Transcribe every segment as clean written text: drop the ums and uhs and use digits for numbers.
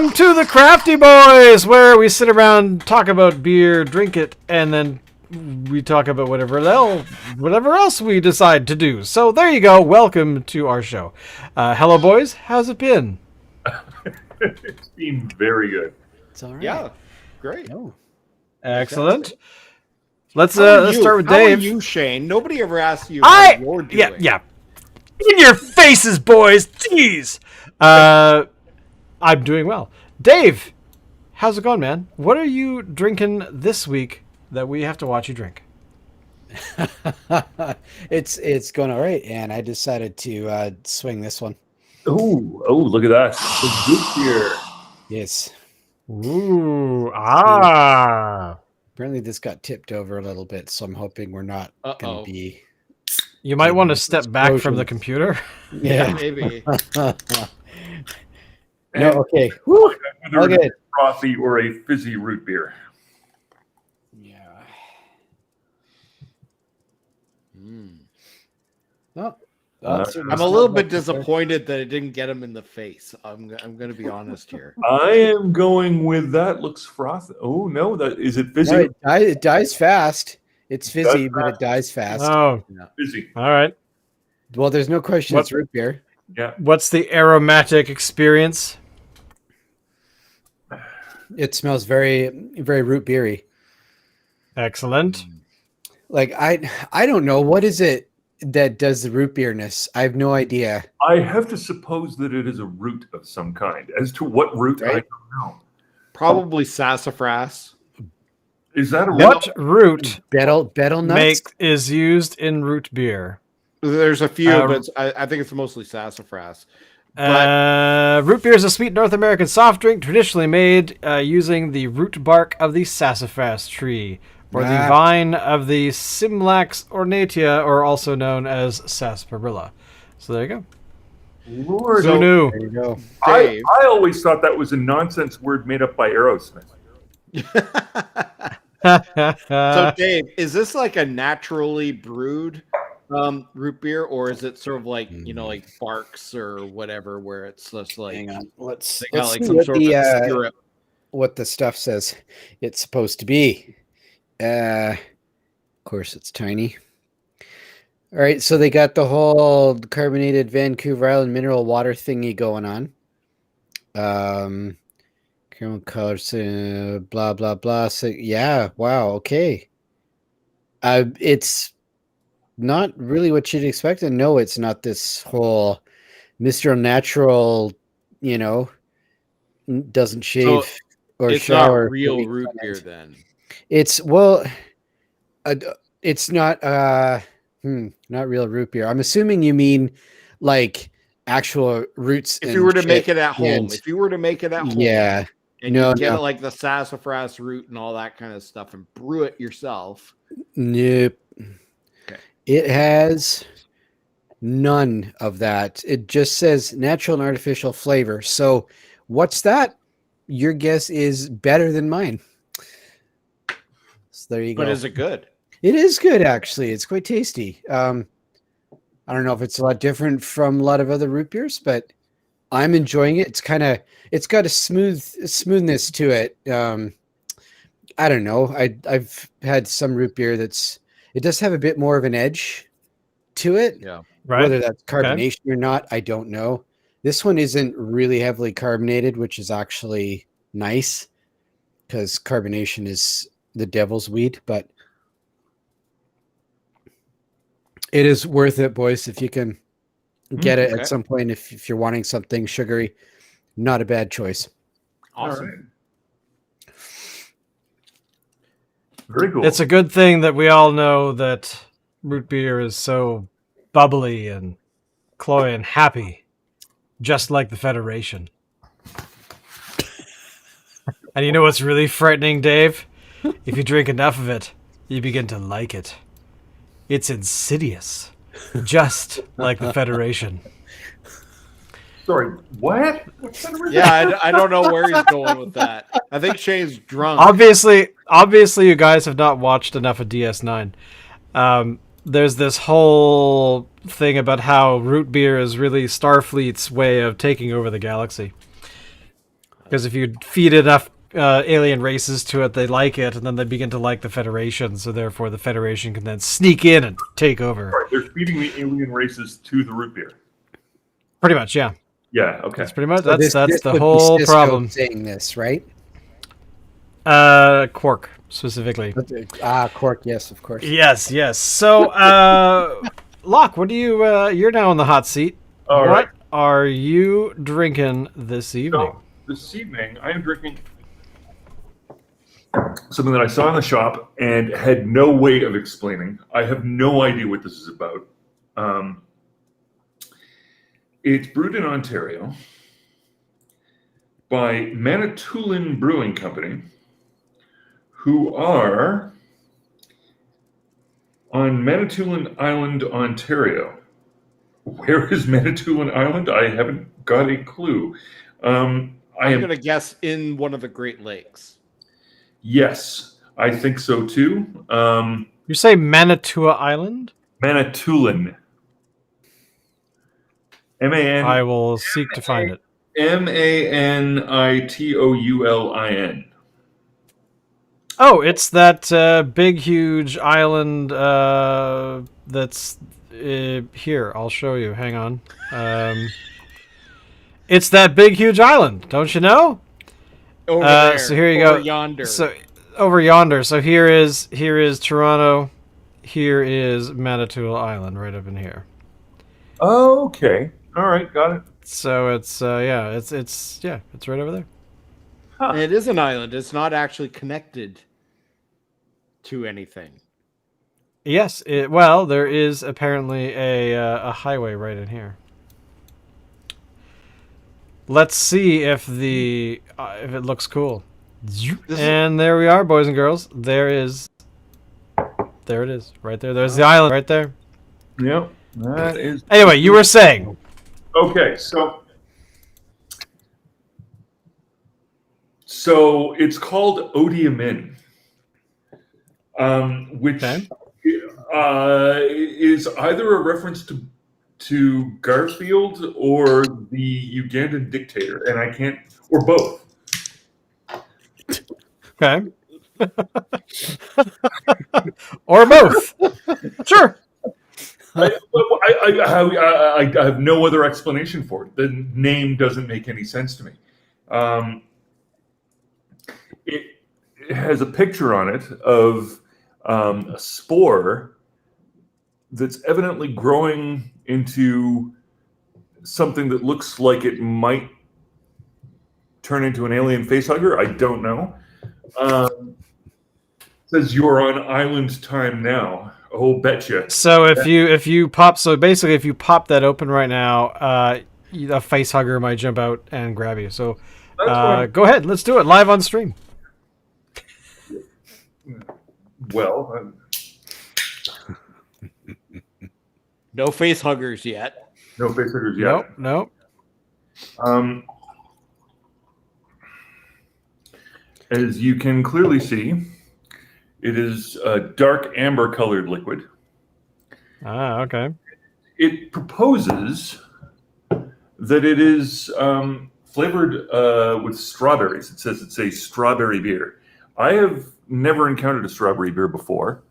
Welcome to the Crafty Boys, where we sit around, talk about beer, drink it, and then we talk about whatever else we decide to do. So there you go. Welcome to our show. Hello, boys. How's it been? It's been very good. It's all right. Yeah, great. Oh, Excellent. Let's start with Dave. How are you, Shane? Nobody ever asked you how you're doing. Yeah. In your faces, boys. Jeez. I'm doing well. Dave, how's it going, man? What are you drinking this week that we have to watch you drink? it's going all right, and I decided to swing this one. Oh, look at that. It's good beer. Yes. Ooh, Apparently, this got tipped over a little bit, so I'm hoping we're not going to be. You might want to step back from the computer. Yeah, maybe. No, okay. Woo. Whether it's frothy or a fizzy root beer. Yeah. Oh, I'm a little bit disappointed that it didn't get him in the face. I'm going to be honest here. I am going with that. Looks frothy. Oh no, is it fizzy? No, it dies fast. It's fizzy, but it dies fast. Oh, yeah. Fizzy. All right. Well, there's no question it's root beer. Yeah. What's the aromatic experience? It smells very, very root beery. Excellent. Like I don't know, what is it that does the root beerness? I have no idea. I have to suppose that it is a root of some kind. As to what root, I don't know. Probably sassafras. Is that a What root Betel nuts is used in root beer? There's a few, but I think it's mostly sassafras. Root beer is a sweet North American soft drink traditionally made using the root bark of the sassafras tree, or the vine of the Simlax ornatia, or also known as sarsaparilla. So there you go. Lord, Who knew? There you go. I always thought that was a nonsense word made up by Aerosmith. So, Dave, is this like a naturally brewed root beer, or is it sort of like like Barks or whatever, where it's just like, hang on, let's like see some what sort of syrup? What the stuff says it's supposed to be. Of course, it's tiny. All right, so they got the whole carbonated Vancouver Island mineral water thingy going on. Caramel colors, blah blah blah. So yeah, wow, okay. It's not really what you'd expect, and no, it's not this whole Mr. Natural, doesn't shave or it's shower. Not real root beer, then. It's it's not not real root beer. I'm assuming you mean like actual roots. If you were to make it at home, yeah, and you get it like the sassafras root and all that kind of stuff, and brew it yourself. Nope. Okay. It has none of that. It just says natural and artificial flavor. So what's that? Your guess is better than mine. So there you go. But is it good? It is good, actually. It's quite tasty. I don't know if it's a lot different from a lot of other root beers, but I'm enjoying it. It's got a smoothness to it. I don't know. I've had some root beer it does have a bit more of an edge to it. Yeah. Right. Whether that's carbonation or not, I don't know. This one isn't really heavily carbonated, which is actually nice because carbonation is the devil's weed, but it is worth it, boys, if you can get it at some point. If you're wanting something sugary, not a bad choice. Awesome. All right. Very cool. It's a good thing that we all know that root beer is so bubbly and cloy and happy, just like the Federation. And you know what's really frightening, Dave? If you drink enough of it, you begin to like it. It's insidious, just like the Federation. Sorry, what? Yeah, I don't know where he's going with that. I think Shane's drunk. Obviously, you guys have not watched enough of DS9. There's this whole thing about how root beer is really Starfleet's way of taking over the galaxy. Because if you feed enough alien races to it, they like it, and then they begin to like the Federation. So therefore, the Federation can then sneak in and take over. Right, they're feeding the alien races to the root beer. Pretty much, yeah. Yeah. Okay. That's pretty much So that's this the would be whole Cisco problem. saying this, right? Quark specifically. Cork, yes, of course. Yes. So, Locke, what do you? You're now in the hot seat. All what right. are you drinking this evening? So this evening, I am drinking something that I saw in the shop and had no way of explaining. I have no idea what this is about. It's brewed in Ontario by Manitoulin Brewing Company, who are on Manitoulin Island, Ontario. Where is Manitoulin Island? I haven't got a clue. I'm going to guess in one of the Great Lakes. Yes, I think so too. You say Manitoua Island? Manitoulin. M-A-N. I will seek to find it. Manitoulin. Oh, it's that big, huge island that's here. I'll show you. Hang on. It's that big, huge island. Don't you know? Over there. So here you over go. Yonder. So over yonder. So here is Toronto. Here is Manitoulin Island, right up in here. Okay. All right. Got it. So it's it's right over there. Huh. It is an island. It's not actually connected to anything. Yes. Well, there is apparently a highway right in here. Let's see if if it looks cool. And there we are, boys and girls. There it is, right there. There's the island right there. Yep. That is. Anyway, you were saying. Okay. So it's called Odiamin, which is either a reference to Garfield or the Ugandan dictator, and I can't, or both. Okay. Or both. Sure. I have no other explanation for it. The name doesn't make any sense to me. It has a picture on it of a spore that's evidently growing into something that looks like it might turn into an alien facehugger. I don't know. Says you're on island time now. Oh, betcha. So if you pop that open right now, a facehugger might jump out and grab you. So go ahead, let's do it live on stream. Well, No face huggers yet. no facehuggers yet. Nope. As you can clearly see, it is a dark amber colored liquid. Okay. It proposes that it is flavored with strawberries. It says it's a strawberry beer. I have never encountered a strawberry beer before.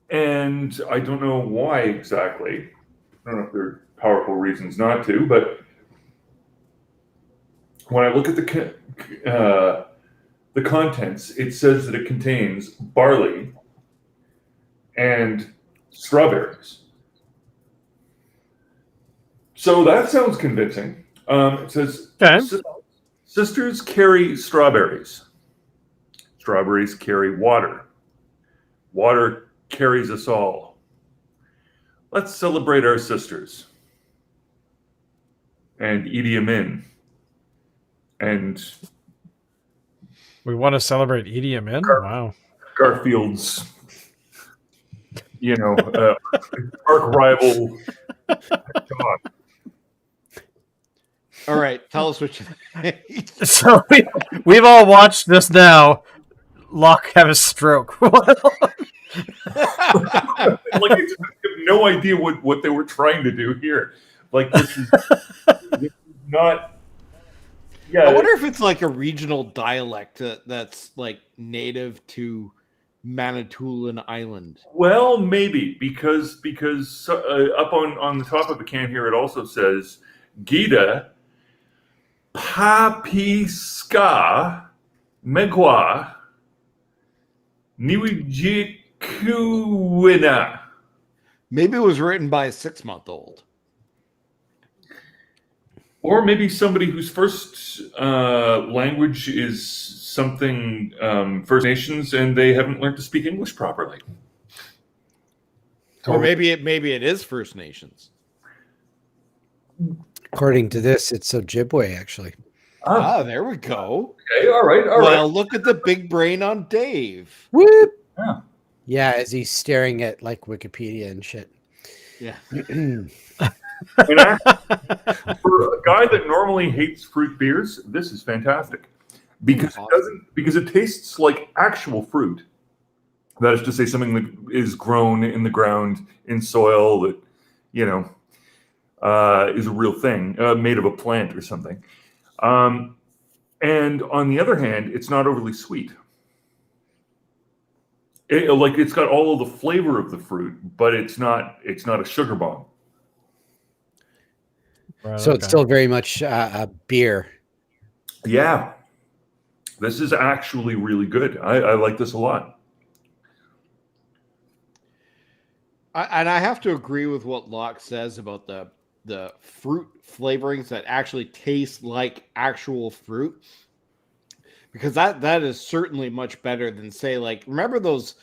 And I don't know why exactly. I don't know if there are powerful reasons not to, but when I look at the contents, it says that it contains barley and strawberries. So that sounds convincing. It says, sisters carry strawberries. Strawberries carry water. Water carries us all. Let's celebrate our sisters and Idi Amin. And we want to celebrate Idi Amin? Wow. Garfield's, arch rival. God. All right, tell us what you think. So we've all watched this now. Locke have a stroke. I have no idea what they were trying to do here. Like this is not. Yeah, I wonder if it's like a regional dialect that's like native to Manitoulin Island. well, maybe because up on the top of the can here, it also says Gita Papiska Megwa Niwijikuina. Maybe it was written by a 6-month-old. Or maybe somebody whose first language is something First Nations, and they haven't learned to speak English properly. Or maybe it is First Nations. According to this, it's Ojibwe, actually. There we go. Okay, all right. Well, look at the big brain on Dave. Whoop! Yeah. Yeah, as he's staring at like Wikipedia and shit. Yeah. And for a guy that normally hates fruit beers, this is fantastic because it tastes like actual fruit. That is to say, something that is grown in the ground in soil that is a real thing, made of a plant or something. And on the other hand, it's not overly sweet. It's got all of the flavor of the fruit, but it's not a sugar bomb. Right, So it's still very much a beer. Yeah, this is actually really good. I like this a lot. And I have to agree with what Locke says about the fruit flavorings that actually taste like actual fruit, because that is certainly much better than, say, like, remember those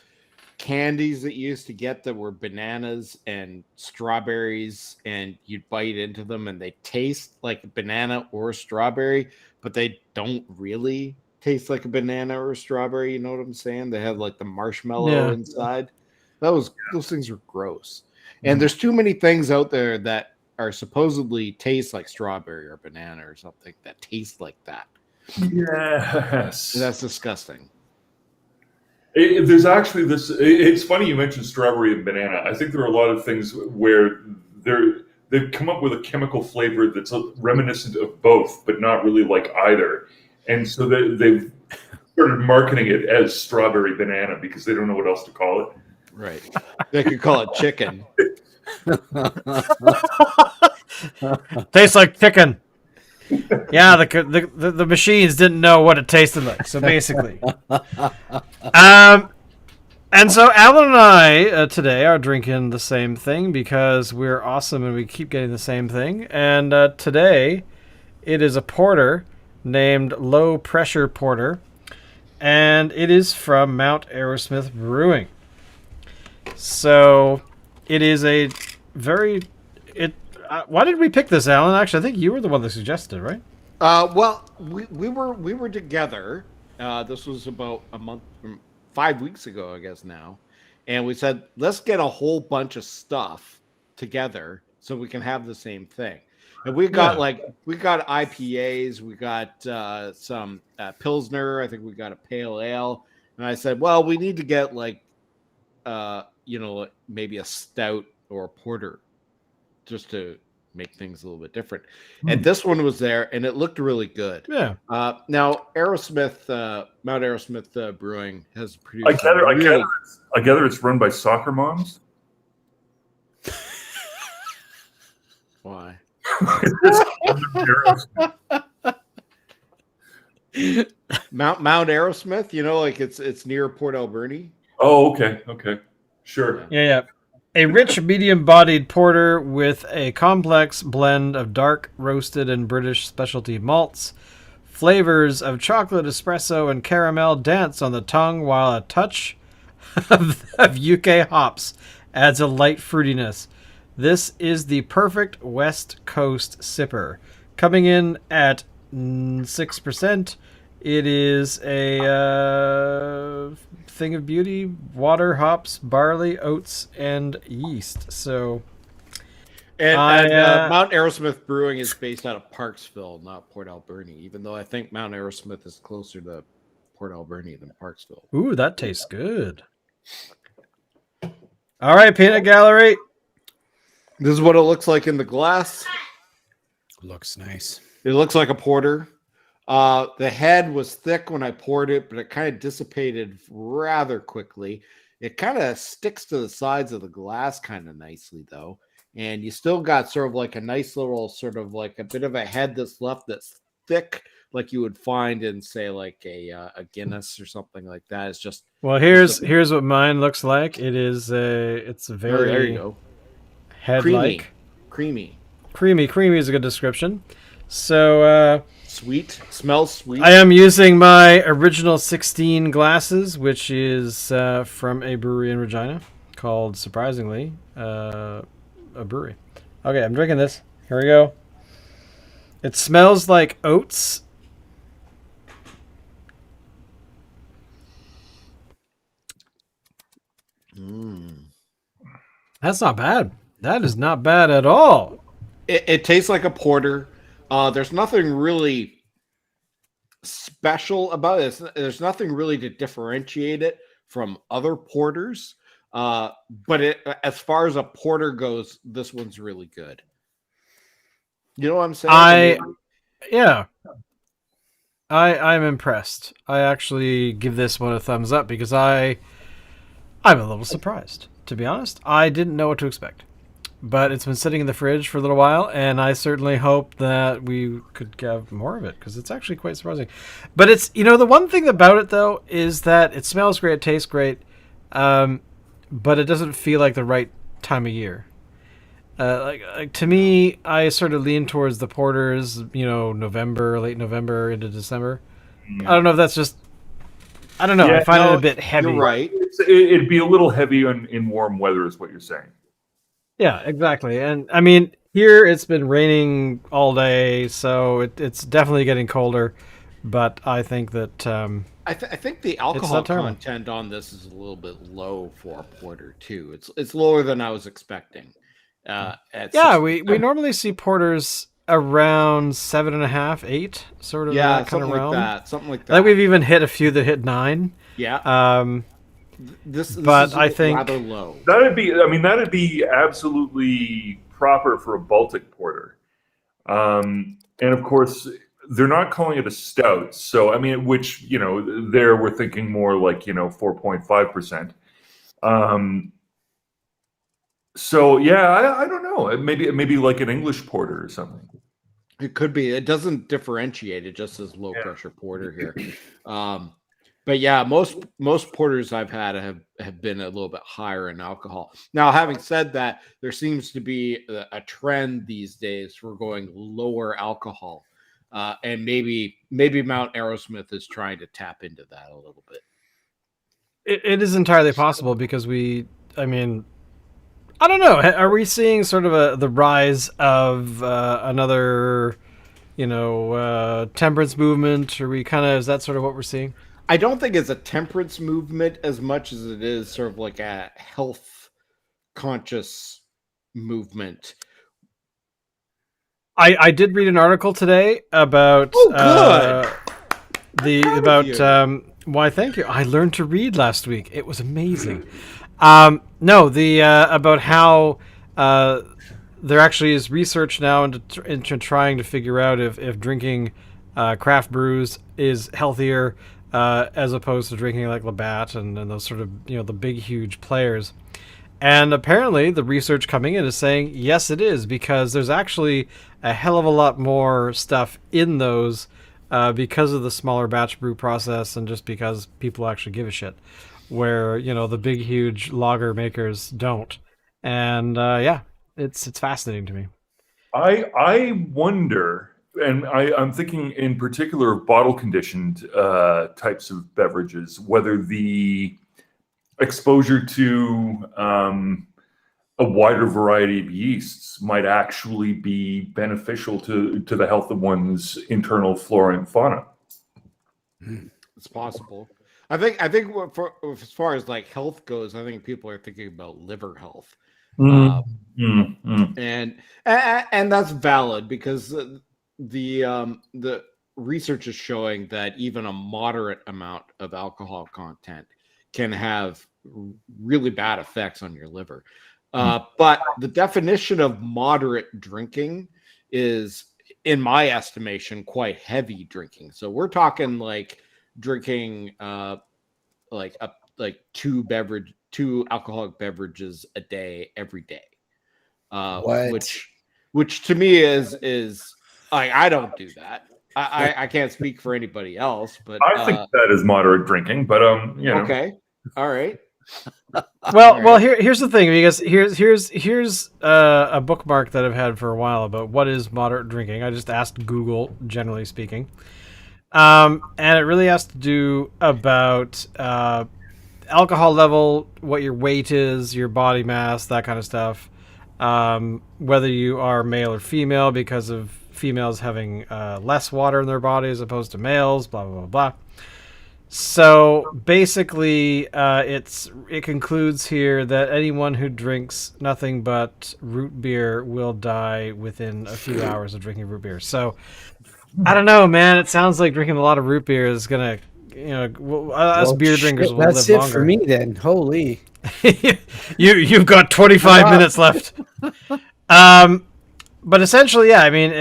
candies that you used to get that were bananas and strawberries, and you'd bite into them and they taste like a banana or a strawberry, but they don't really taste like a banana or a strawberry. You know what I'm saying? They have like the marshmallow inside. Those things are gross. And there's too many things out there that are supposedly taste like strawberry or banana or something that taste like that. Yes. That's disgusting. There's actually this. It's funny you mentioned strawberry and banana. I think there are a lot of things where they've come up with a chemical flavor that's reminiscent of both, but not really like either. And so they've started marketing it as strawberry banana because they don't know what else to call it. Right. They could call it chicken. Tastes like chicken. Yeah, the machines didn't know what it tasted like. So basically, and so Alan and I today are drinking the same thing because we're awesome and we keep getting the same thing. And today, it is a porter named Low Pressure Porter, and it is from Mount Aerosmith Brewing. So it is a very why did we pick this, Alan? Actually, I think you were the one that suggested it, right? Well, we were together. This was about 5 weeks ago, I guess now, and we said let's get a whole bunch of stuff together so we can have the same thing. And we got IPAs, we got some Pilsner. I think we got a pale ale, and I said, well, we need to get maybe a stout or a porter, just to make things a little bit different. And this one was there, and it looked really good. Yeah. Now, Aerosmith, Mount Aerosmith Brewing has produced. I gather it's run by soccer moms. Why? Mount Aerosmith, it's near Port Alberni. Oh, okay, sure. Yeah. A rich, medium-bodied porter with a complex blend of dark, roasted, and British specialty malts. Flavors of chocolate, espresso, and caramel dance on the tongue, while a touch of UK hops adds a light fruitiness. This is the perfect West Coast sipper. Coming in at 6%, it is a thing of beauty: water, hops, barley, oats, and yeast. So, and Mount Aerosmith Brewing is based out of Parksville, not Port Alberni, even though I think Mount Aerosmith is closer to Port Alberni than Parksville. Ooh, that tastes good. All right, Peanut Gallery. This is what it looks like in the glass. Looks nice. It looks like a porter. The head was thick when I poured it, but it kind of dissipated rather quickly. It kind of sticks to the sides of the glass kind of nicely, though. And you still got sort of like a nice little sort of like a bit of a head that's left that's thick, like you would find in, say, like a Guinness or something like that. It's just here's what mine looks like. It's very there you go. head-like. Creamy. Creamy is a good description. So Sweet. Smells sweet. I am using my original 16 glasses, which is from a brewery in Regina called, surprisingly, a brewery. Okay, I'm drinking this. Here we go. It smells like oats. That's not bad. That is not bad at all. It tastes like a porter. There's nothing really special about it. There's nothing really to differentiate it from other porters. But as far as a porter goes, this one's really good. You know what I'm saying? I'm impressed. I actually give this one a thumbs up because I'm a little surprised, to be honest. I didn't know what to expect. But it's been sitting in the fridge for a little while, and I certainly hope that we could have more of it, because it's actually quite surprising. But it's, the one thing about it, though, is that it smells great, it tastes great, but it doesn't feel like the right time of year. Like to me, I sort of lean towards the porters, November, late November into December. I don't know if that's just, I don't know. Yeah, I find it a bit heavy. You're right. It'd be a little heavy in warm weather, is what you're saying. Yeah, exactly. And I mean, here it's been raining all day, so it's definitely getting colder. But I think that I think the alcohol content on this is a little bit low for a porter too. It's lower than I was expecting. We normally see porters around 7.5, 8, sort of that kind of realm. Something like that. I think we've even hit a few that hit 9. Yeah. This but is I think rather low. That'd be absolutely proper for a Baltic porter. And of course, they're not calling it a stout. So, I mean, which, there we're thinking more like, 4.5%. So, yeah, I don't know. Maybe like an English porter or something. It could be. It doesn't differentiate. It just says low pressure porter here. But yeah, most porters I've had have been a little bit higher in alcohol. Now, having said that, there seems to be a trend these days for going lower alcohol, and maybe Mount Aerosmith is trying to tap into that a little bit. It is entirely possible because I don't know. Are we seeing sort of the rise of another, temperance movement? Is that sort of what we're seeing? I don't think it's a temperance movement as much as it is sort of like a health conscious movement. I did read an article today about why thank you. I learned to read last week. It was amazing. About how there actually is research now into trying to figure out if drinking craft brews is healthier as opposed to drinking like Labatt and those sort of the big huge players. And apparently the research coming in is saying yes, it is, because there's actually a hell of a lot more stuff in those because of the smaller batch brew process and just because people actually give a shit, where the big huge lager makers don't. And it's fascinating to me. I wonder, and I'm thinking in particular of bottle conditioned types of beverages, whether the exposure to a wider variety of yeasts might actually be beneficial to the health of one's internal flora and fauna. It's possible. I think as far as like health goes, I think people are thinking about liver health, and that's valid because the research is showing that even a moderate amount of alcohol content can have really bad effects on your liver. But the definition of moderate drinking is, in my estimation, quite heavy drinking. So we're talking like drinking like two alcoholic beverages a day every day. What? Which to me is like, I don't do that. I can't speak for anybody else, but I think that is moderate drinking, but you know. okay, all right. Well, here's the thing, because here's a bookmark that I've had for a while about what is moderate drinking. I just asked Google, generally speaking, and it really has to do about alcohol level, what your weight is, your body mass, that kind of stuff. Whether you are male or female, because of females having less water in their body as opposed to males, blah blah blah blah. So basically, it concludes here that anyone who drinks nothing but root beer will die within a few hours of drinking root beer. So I don't know, man. It sounds like drinking a lot of root beer is gonna, us beer drinkers will live that's longer. it for me then. Holy. You've got 25 minutes left. But essentially, yeah. I mean,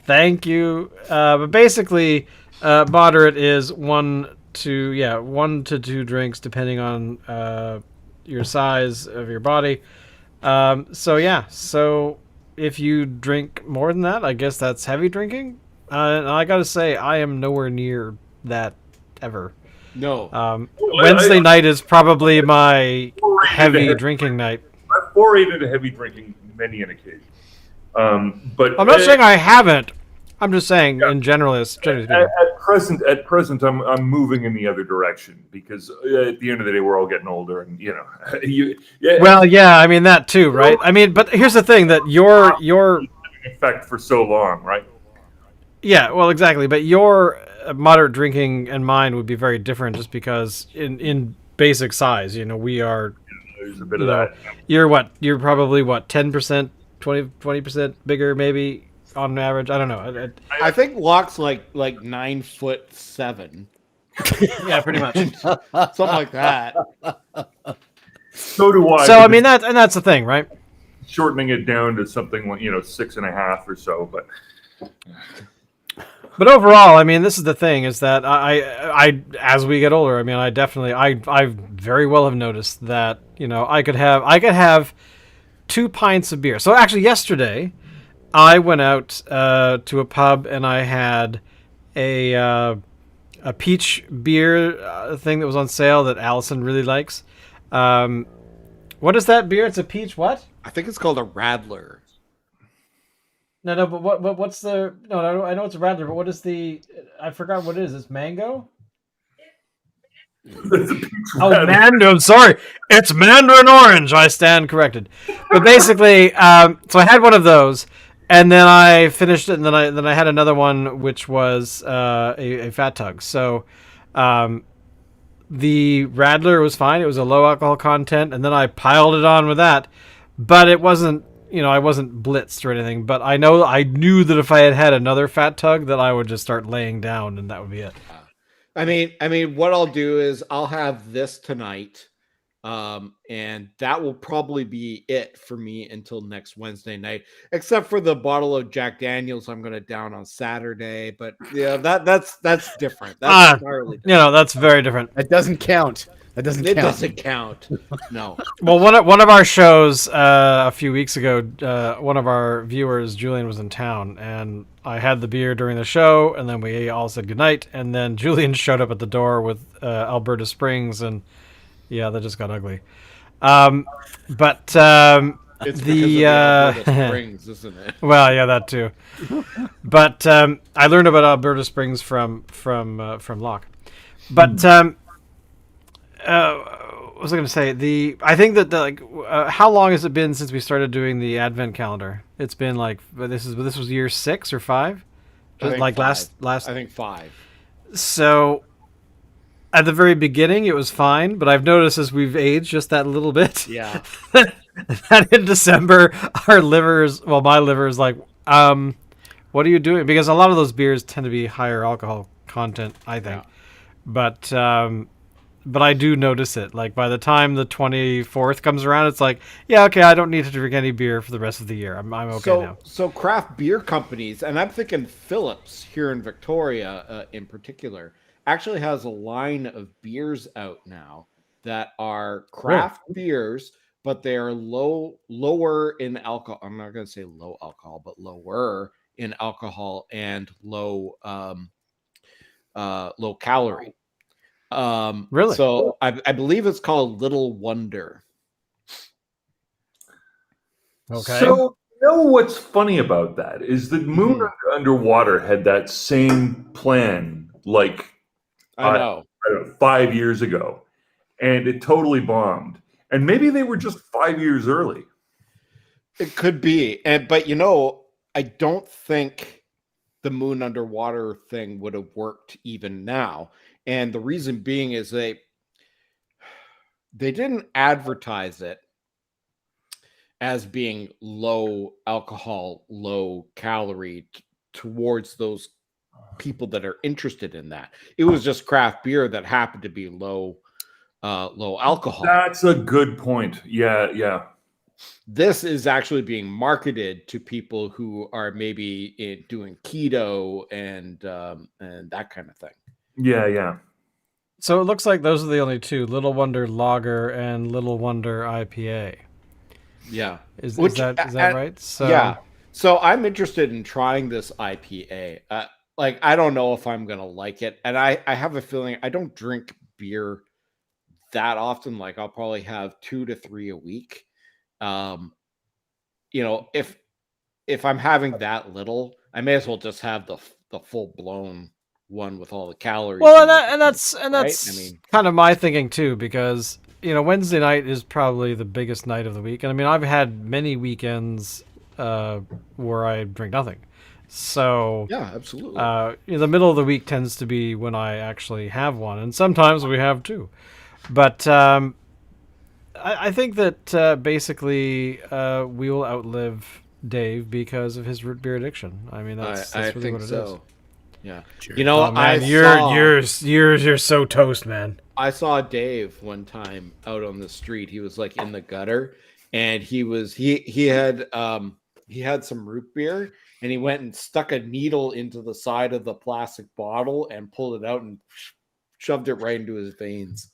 thank you. But basically, moderate is 1 to 2 drinks, depending on your size of your body. So if you drink more than that, I guess that's heavy drinking. And I gotta say, I am nowhere near that ever. No. Wednesday night is probably my heavy drinking night. I've forayed into heavy drinking many an occasion. But I'm not saying I haven't. I'm just saying, in general, it's generally speaking. At present, I'm moving in the other direction, because at the end of the day, we're all getting older, and Well, yeah, I mean that too, right? I mean, but here's the thing, that your effect for so long, right? Yeah, well, exactly. But your moderate drinking and mine would be very different, just because in basic size, we are. There's a bit of that. You're what? You're probably what? 10%, 20% bigger, maybe on average. I don't know. I think Locke's like 9'7". Yeah, pretty much. Something like that. So do I. So I mean that's the thing, right? Shortening it down to something like 6.5 or so, but. But overall, I mean, this is the thing: is that I as we get older, I mean, I very well have noticed that I could have 2 pints of beer. So actually, yesterday, I went out to a pub and I had a peach beer thing that was on sale that Allison really likes. What is that beer? It's a peach what? I think it's called a Radler. No, but what's the... No, I know it's a Radler, but what is the... I forgot what it is. It's mango? Oh, Mandarin. I'm sorry. It's Mandarin orange. I stand corrected. But basically, so I had one of those, and then I finished it, and then I had another one, which was a Fat Tug. So the Radler was fine. It was a low alcohol content, and then I piled it on with that. But it wasn't... I wasn't blitzed or anything, but I knew that if I had another Fat Tug, that I would just start laying down, and that would be it. I mean, what I'll do is I'll have this tonight, and that will probably be it for me until next Wednesday night, except for the bottle of Jack Daniels I'm going to down on Saturday. But yeah, that's different. That's entirely different. That's very different. That doesn't count. It doesn't count. No. Well, one of our shows a few weeks ago, one of our viewers, Julian, was in town, and I had the beer during the show, and then we all said goodnight, and then Julian showed up at the door with Alberta Springs, and yeah, that just got ugly. But it's the Alberta Springs, isn't it? Well, yeah, that too. But I learned about Alberta Springs from Locke. But what was I going to say? I think that how long has it been since we started doing the Advent calendar? It's been this was year 6 or 5, like last. I think 5. So at the very beginning, it was fine, but I've noticed as we've aged just that little bit. Yeah. that in December, my liver is like, what are you doing? Because a lot of those beers tend to be higher alcohol content, I think. Yeah. But but I do notice it. Like by the time the 24th comes around, it's like, yeah, okay, I don't need to drink any beer for the rest of the year. I'm okay now. So craft beer companies, and I'm thinking Phillips here in Victoria in particular, actually has a line of beers out now that are craft beers, but they are lower in alcohol. I'm not going to say low alcohol, but lower in alcohol and low calorie. Really? So I believe it's called Little Wonder. Okay. So, you know what's funny about that is that Moon Underwater had that same plan, like I know. I don't know, 5 years ago, and it totally bombed. And maybe they were just 5 years early. It could be, but I don't think the Moon Underwater thing would have worked even now. And the reason being is they didn't advertise it as being low alcohol, low calorie towards those people that are interested in that. It was just craft beer that happened to be low alcohol. That's a good point. Yeah. This is actually being marketed to people who are maybe doing keto and that kind of thing. Yeah. So it looks like those are the only two: Little Wonder Lager and Little Wonder IPA. Yeah, Is that right? So yeah. So I'm interested in trying this IPA. I don't know if I'm gonna like it, and I have a feeling I don't drink beer that often. Like I'll probably have 2 to 3 a week. If I'm having that little, I may as well just have the full blown one with all the calories. Well, and that's right? I mean, kind of my thinking too, because Wednesday night is probably the biggest night of the week, and I mean I've had many weekends where I drink nothing. So yeah, absolutely. The middle of the week tends to be when I actually have one, and sometimes we have two. But I think that basically we will outlive Dave because of his root beer addiction. I mean, that's really think what it so. is. Yeah, man, you're so toast, man. I saw Dave one time out on the street. He was like in the gutter, and he had some root beer, and he went and stuck a needle into the side of the plastic bottle and pulled it out and shoved it right into his veins.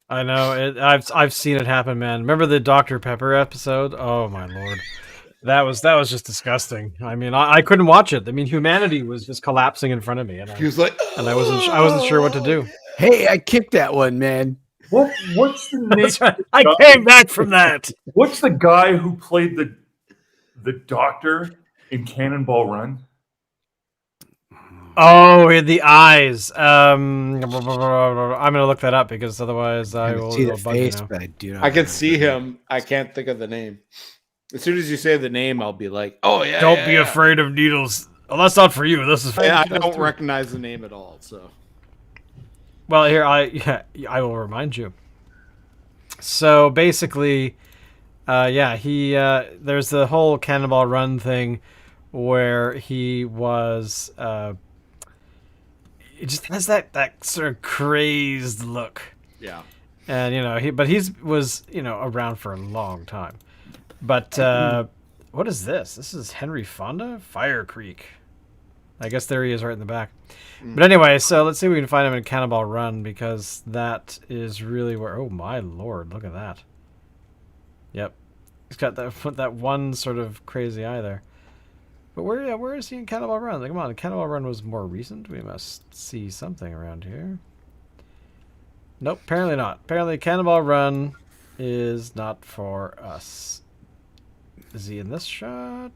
I know. I've seen it happen, man. Remember the Dr. Pepper episode? Oh my lord. That was just disgusting. I mean, I couldn't watch it. I mean, humanity was just collapsing in front of me, and he was like, I wasn't sure what to do. Hey, I kicked that one, man. What's the name? Right. I came back from that. What's the guy who played the doctor in Cannonball Run? Oh, the eyes. I'm gonna look that up because otherwise I will see the bug face, you now. but I do not. I can see him. I can't think of the name. As soon as you say the name, I'll be like, "Oh yeah." Don't be afraid of needles. Well, that's not for you. This is for I don't recognize the name at all. So, well, here I will remind you. So basically, he there's the whole Cannonball Run thing where he was it just has that sort of crazed look. yeah. And he was around for a long time. But what is this? This is Henry Fonda, Fire Creek. I guess there he is right in the back. But anyway, so let's see if we can find him in Cannonball Run, because that is really where. Oh my lord, look at that. Yep, he's got that one sort of crazy eye there. But where is he in Cannonball Run? Like, come on, Cannonball Run was more recent. We must see something around here. Nope, apparently not. Apparently Cannonball Run is not for us. Is he in this shot?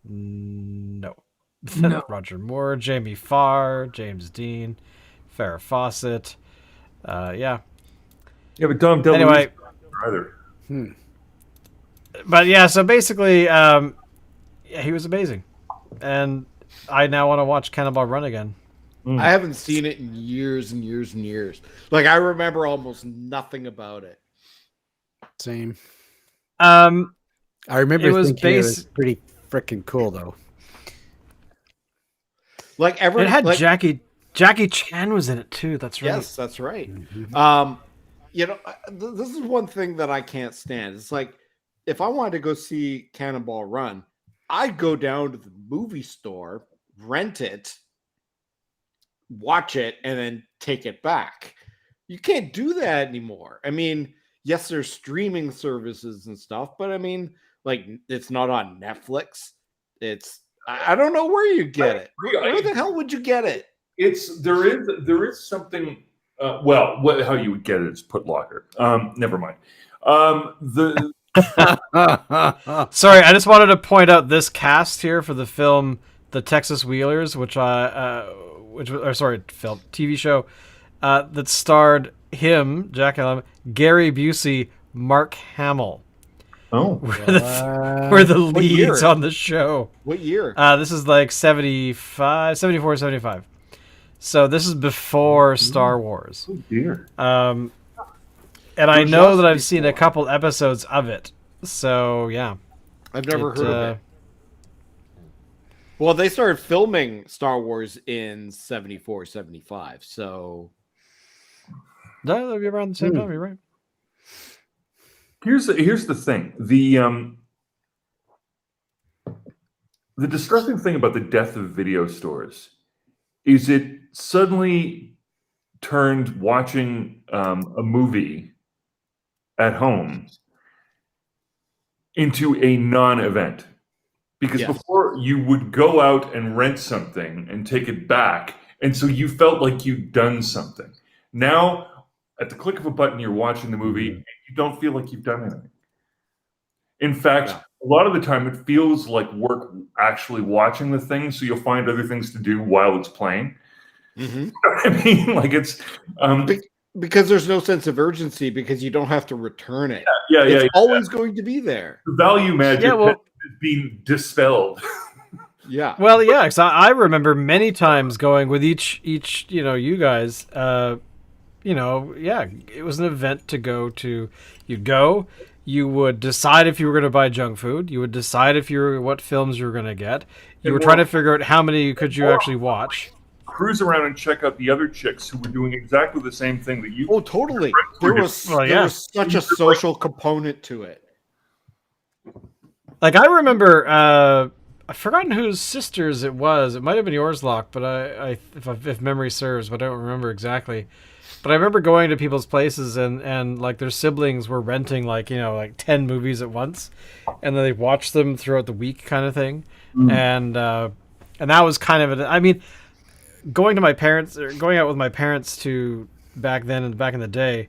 No. No. Roger Moore, Jamie Farr, James Dean, Farrah Fawcett. Yeah. Yeah, but Dom DeLuise Anyway. either. But yeah, so basically, he was amazing. And I now want to watch Cannonball Run again. I haven't seen it in years and years and years. Like, I remember almost nothing about it. Same. I I remember it was thinking it was pretty freaking cool, though. Like It had like, Jackie. Jackie Chan was in it too. That's right. Yes, that's right. Mhm. This is one thing that I can't stand. It's like if I wanted to go see Cannonball Run, I'd go down to the movie store, rent it, watch it, and then take it back. You can't do that anymore. I mean, yes, there's streaming services and stuff, but I mean, like it's not on Netflix. I don't know where you get it. Where the hell would you get it? There is something. How you would get it is put locker. Never mind. The Sorry, I just wanted to point out this cast here for the film The Texas Wheelers, film TV show that starred him, Jack Allen, Gary Busey, Mark Hamill. oh, Were the What year? leads on the show. What year? This is like 75, 74, 75. So this is before Star Wars. oh dear. And I know that I've seen a couple episodes of it. So, yeah. I've never heard of it. Well, they started filming Star Wars in 74, 75. So No, that'd be around the same time, you're right. Here's the thing. The distressing thing about the death of video stores is it suddenly turned watching a movie at home into a non-event. Because Yes. before you would go out and rent something and take it back, and so you felt like you'd done something. Now, at the click of a button, you're watching the movie, and you don't feel like you've done anything. In fact, a lot of the time, it feels like work actually watching the thing, so you'll find other things to do while it's playing. I mean, like it's because there's no sense of urgency because you don't have to return it. It's always going to be there. The value magic has been dispelled. Yeah. Well, yeah, because I remember many times going with each you guys, it was an event to go to. You'd go, you would decide if you were going to buy junk food, you would decide what films you were going to get. You were trying to figure out how many could you actually watch. Cruise around and check out the other chicks who were doing exactly the same thing that you. Oh, totally. There was such a social component to it. Like I remember, I've forgotten whose sisters it was. It might have been yours, Locke, but if memory serves, but I don't remember exactly. But I remember going to people's places and like their siblings were renting like 10 movies at once, and then they watched them throughout the week, kind of thing. And that was kind of I mean, going out with my parents to back then and back in the day,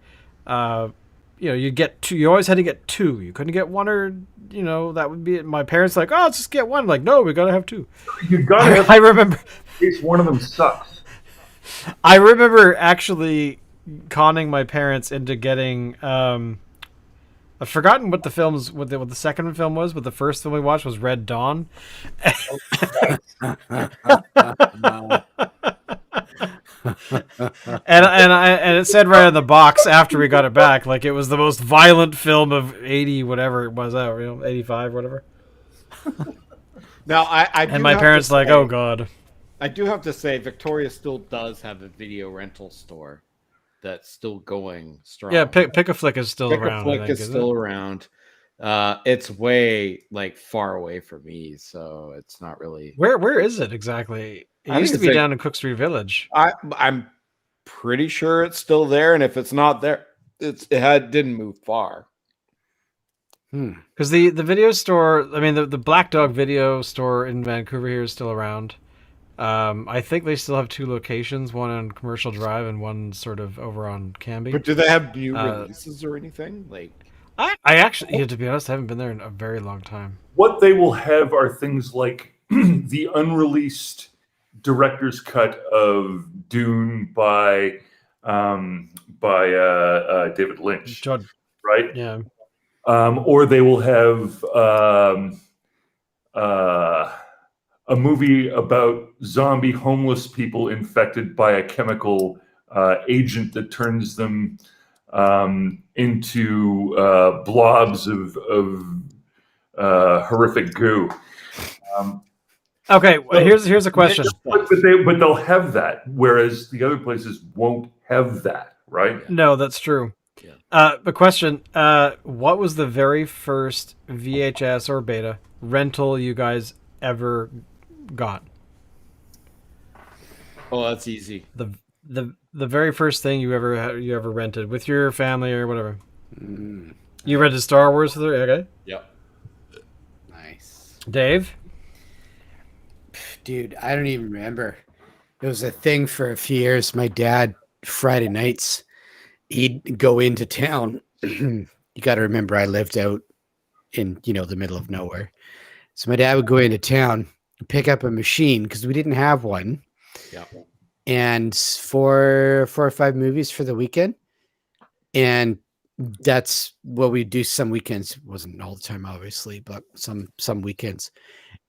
you get two. You always had to get two. You couldn't get one, or that would be it. My parents like, oh, let's just get one. I'm like, no, we gotta have two. You gotta have. I remember. In case one of them sucks. I remember actually conning my parents into getting. I've forgotten what the second film was, but the first film we watched was Red Dawn. and it said right on the box after we got it back, like it was the most violent film of 80 whatever it was, 85 whatever. Now I and my parents like, oh god. I do have to say, Victoria still does have a video rental store that's still going strong. Yeah, Pick a Flick is still around. Pick a Flick is still around. It's way far away from me, so it's not really. Where is it exactly? It used to be down in Cook Street Village. I'm pretty sure it's still there, and if it's not there, didn't move far. Because the video store, I mean the Black Dog video store in Vancouver here is still around. I think they still have two locations, one on Commercial Drive and one sort of over on Canby. But do they have new releases or anything? Like, I actually, to be honest, I haven't been there in a very long time. What they will have are things like the unreleased director's cut of Dune by David Lynch, right? Yeah. Or they will have a movie about zombie homeless people infected by a chemical agent that turns them into blobs of horrific goo. Okay, here's a question. But they'll have that, whereas the other places won't have that, right? No, that's true. Yeah. The question: what was the very first VHS or beta rental you guys ever got? Oh, that's easy. The very first thing you ever rented with your family or whatever. Mm, You rented Star Wars for the okay, Yep. nice. Dave. Dude, I don't even remember. It was a thing for a few years. My dad, Friday nights, he'd go into town. You got to remember, I lived out in, the middle of nowhere. So my dad would go into town, pick up a machine because we didn't have one, Yep. and four or five movies for the weekend. And that's what we do some weekends. It wasn't all the time, obviously, but some weekends.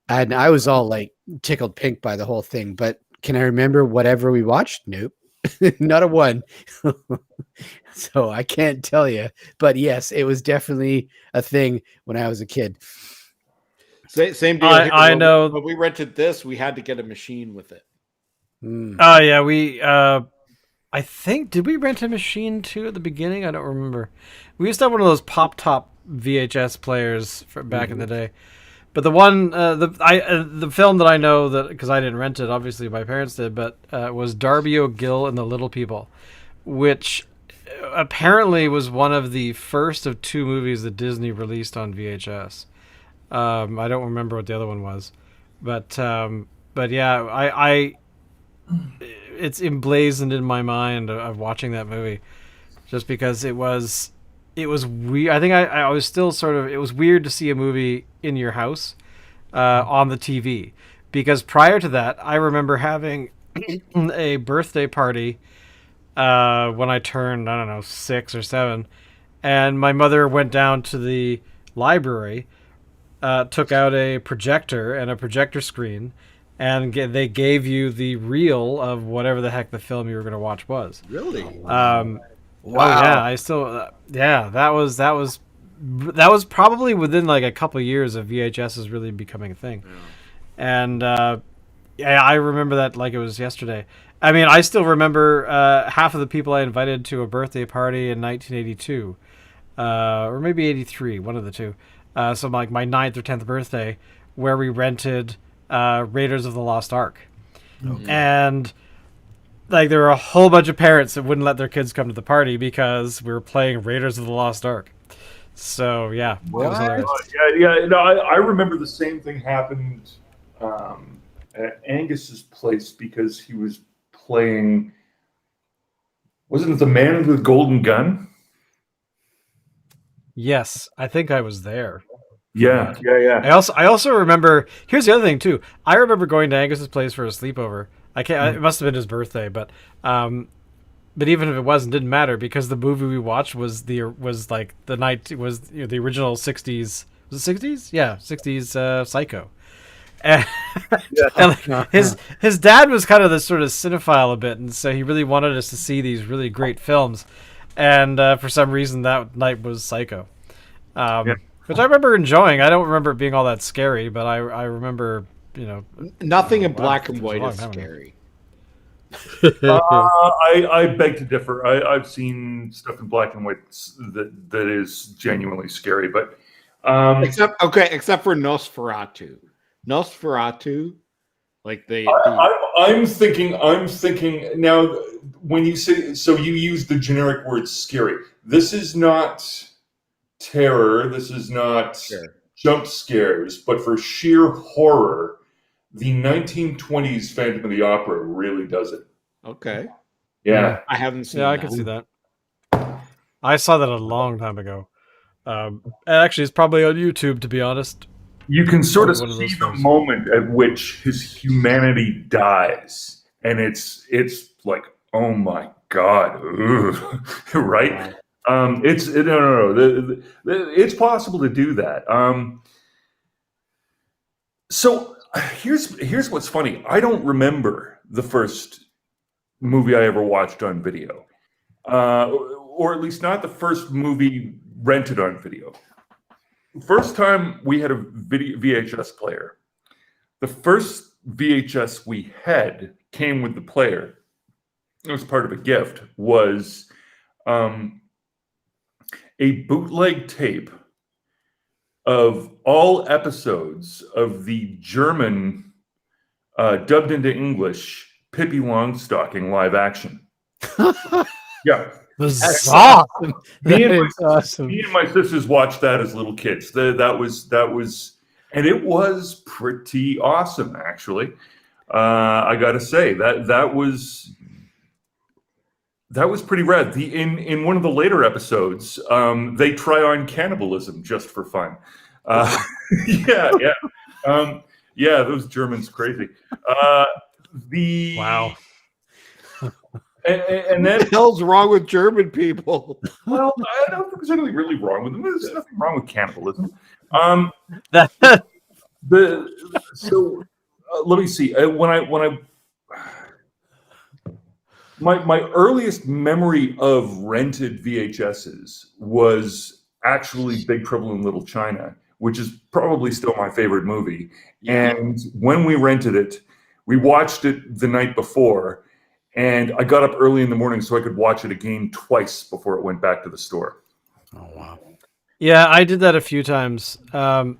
And I was all like tickled pink by the whole thing. But can I remember whatever we watched? Nope, not a one. So I can't tell you. But yes, it was definitely a thing when I was a kid. Same deal. I know. When we rented this, we had to get a machine with it. Mm. Oh yeah, we. I think did we rent a machine too at the beginning? I don't remember. We used to have one of those pop top VHS players for back in the day. But the one, the film that I know that because I didn't rent it, obviously my parents did, but was Darby O'Gill and the Little People, which apparently was one of the first of two movies that Disney released on VHS. I don't remember what the other one was, but yeah, I it's emblazoned in my mind of watching that movie, just because it was weird. I think I was still sort of, it was weird to see a movie in your house on the TV, because prior to that I remember having a birthday party when I turned, I don't know, 6 or 7, and my mother went down to the library, took out a projector and a projector screen, and they gave you the reel of whatever the heck the film you were going to watch was. Really? Wow. Oh yeah, I still yeah, that was probably within like a couple of years of VHS really becoming a thing. Yeah. And yeah, I remember that like it was yesterday. I mean, I still remember half of the people I invited to a birthday party in 1982, or maybe 83, one of the two. So like my 9th or 10th birthday, where we rented Raiders of the Lost Ark. And like there were a whole bunch of parents that wouldn't let their kids come to the party because we were playing Raiders of the Lost Ark. So yeah, it was hilarious. Yeah. No, I remember the same thing happened at Angus's place because he was playing. Wasn't it the Man with the Golden Gun? Yes, I think I was there. Yeah. I also remember. Here's the other thing too. I remember going to Angus's place for a sleepover. I can't. It must have been his birthday, but even if it wasn't, didn't matter because the movie we watched was like the night was the original '60s. Was it '60s? Yeah, '60s Psycho. And, and like, his dad was kind of this sort of cinephile a bit, and so he really wanted us to see these really great films. And for some reason, that night was Psycho. Which I remember enjoying. I don't remember it being all that scary, but I remember, Nothing in black and white is time ago. scary. I beg to differ. I've seen stuff in black and white that is genuinely scary, but Except for Nosferatu. Nosferatu, like I'm thinking now. When you say so, you use the generic word scary. This is not terror. This is not jump scares, but for sheer horror, the 1920s Phantom of the Opera really does it. Okay. Yeah. I haven't seen Yeah, I that. can see that. I saw that a long time ago. Actually, it's probably on YouTube, to be honest. You can sort of One of those see the films. moment at which his humanity dies, and it's like, oh my god, ugh. Right? Wow. No. It's possible to do that. So here's what's funny. I don't remember the first movie I ever watched on video, or at least not the first movie rented on video. First time we had a VHS player The first VHS we had came with the player. It was part of a gift. Was a bootleg tape of all episodes of the German dubbed into English Pippi Longstocking live action. Yeah. That's Bizarre. awesome. Me and, That is awesome. me and my sisters watched that as little kids. That was, and it was pretty awesome, actually. I got to say that was pretty rad. In one of the later episodes, they try on cannibalism just for fun. Yeah. Yeah, those Germans crazy. Wow. And What then, the hell's wrong with German people? well, I don't think there's anything really wrong with them. There's nothing wrong with cannibalism. That Let me see. My earliest memory of rented VHSs was actually Big Trouble in Little China, which is probably still my favorite movie. And when we rented it, we watched it the night before, and I got up early in the morning so I could watch it again twice before it went back to the store. Oh wow. Yeah, I did that a few times. Although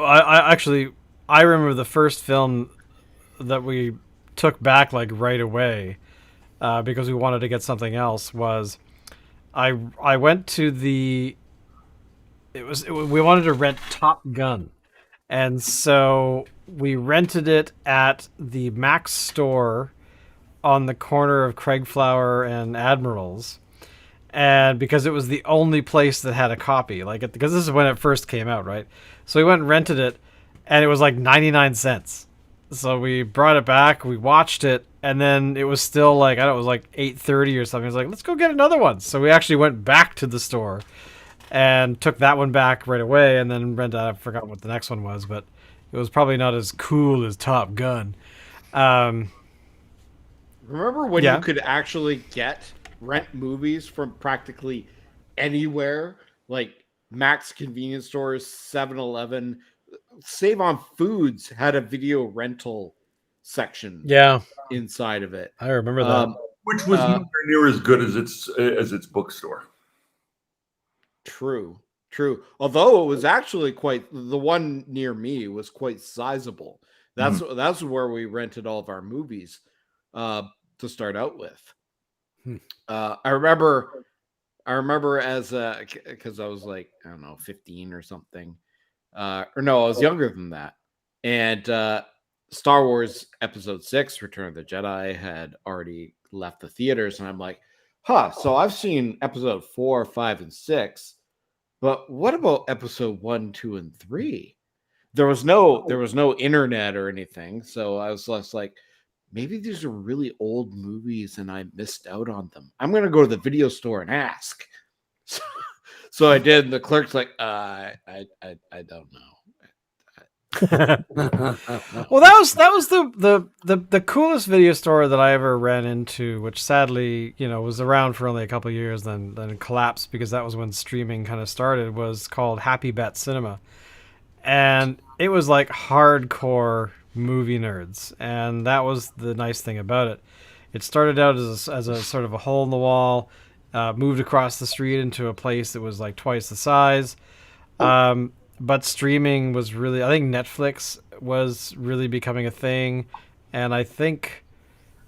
I remember the first film that we took back like right away because we wanted to get something else was I went to we wanted to rent Top Gun, and so we rented it at the Max store on the corner of Craigflower and Admirals. And because it was the only place that had a copy, because this is when it first came out, right? So we went and rented it, and it was like 99 cents. So we brought it back, we watched it, and then it was still like, I don't know, it was like 8:30 or something. It was like, let's go get another one. So we actually went back to the store and took that one back right away, and then rented. I forgot what the next one was, but it was probably not as cool as Top Gun. Remember when Yeah. you could actually rent movies from practically anywhere, like Max convenience stores, 7-Eleven, Save on Foods had a video rental section Yeah, inside of it. I remember that. Which was nowhere near as good as its bookstore. True. Although it was actually the one near me was quite sizable. That's where we rented all of our movies to start out with. I remember as because I was like, I don't know, 15 or something. Or no, I was younger than that. And Star Wars Episode 6, Return of the Jedi, had already left the theaters, and I'm like, so I've seen Episode 4, 5, and 6, but what about Episode 1, 2, and 3? There was no internet or anything, so I was less like, maybe these are really old movies and I missed out on them. I'm gonna go to the video store and ask. So I did, and the clerk's like, I don't know. Well, that was the coolest video store that I ever ran into, which sadly, was around for only a couple of years, then collapsed because that was when streaming kind of started. Was called Happy Bet Cinema, and it was like hardcore movie nerds, and that was the nice thing about it. It started out as a sort of a hole in the wall, moved across the street into a place that was like twice the size. But streaming was really, I think Netflix was really becoming a thing. And I think